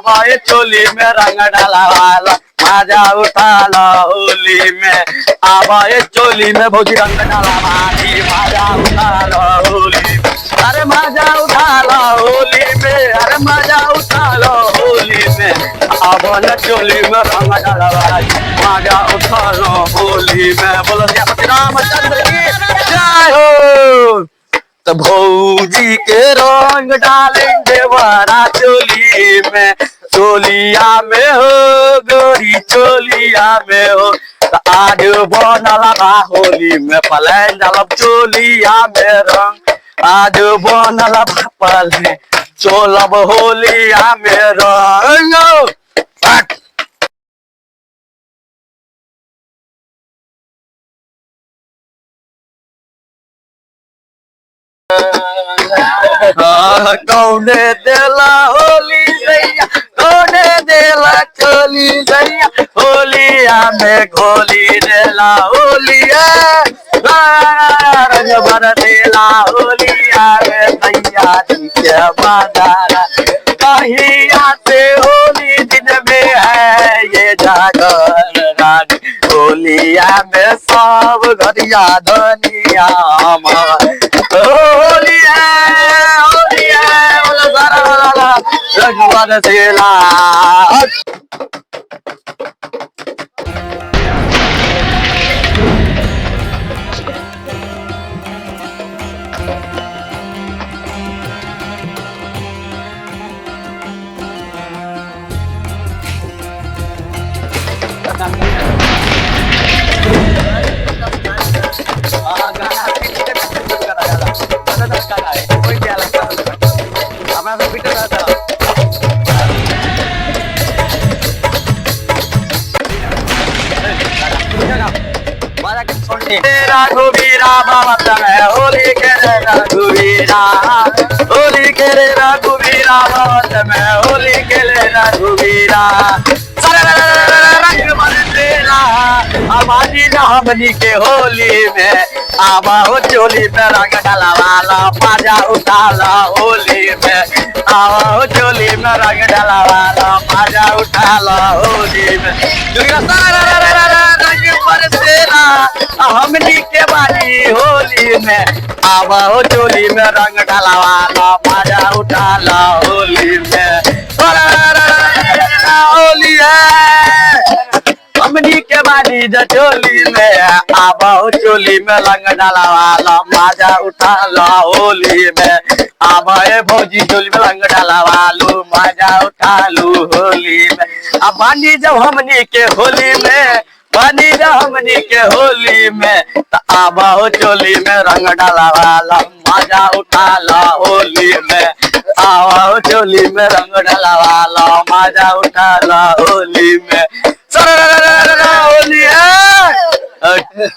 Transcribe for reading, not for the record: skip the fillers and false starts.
आवाए चोली में रंग डाला वाला मजा उठा लो होली में। आवाए चोली में भौजी रंग डाला वाली मजा उठा लो होली में। अरे मजा उठा लो होली में, अरे मजा उठा लो होली में। आवाए चोली में रंग डाला वाली मजा उठा लो होली में। बोलो श्री रामचंद्र की जय हो। तो भौजी के रंग डालेंगे बड़ा चोली में, चोलिया में हो गोरी चोलिया में हो। तो आज बनला बा होली में पलन डालब चोलिया में रंग। आज बनला बा पलन चोलब होलिया में रंग। कौने देला होली दैया, कौने देला चोली दैया, होलिया में घोली देला होलिया रंग भर देला होलिया में दैया जी के बाजारा। कहीं आते होली दिन में है ये जागर रानी, होलिया में सब घरिया धनिया होलिया होलिया रघुवर सेला। रघुवीरा बाबा में होली के रघुवीरा, होली के रघुवीरा बाबा में होली के रघुवीरा। रंग बरसेला आबादी हमनी के होली में। आवा हो चोली में रंग डाला वाला मजा उठा ला होली में। आवा हो चोली में रंग डाला वाला मजा उठा ला होली में। रंग बरसेला हमनी के बारी होली में। आवा हो चोली में रंग डाला वाला मजा उठा ला होली में। होली है हमनी के बारी चोली में। आवा हो चोली में रंग डाला वाला मजा उठा ला होली में। आवा भौजी चोली में रंग डाला वालू मजा उठा लू होली में। अब बानी जब हमनी के होली में, बानी जब हमनी के होली में। तो आवा हो चोली में रंग डाला वाला मजा उठा ला होली में। आवा हो चोली में रंग डाला वाला मजा उठा ला होली में। होली है।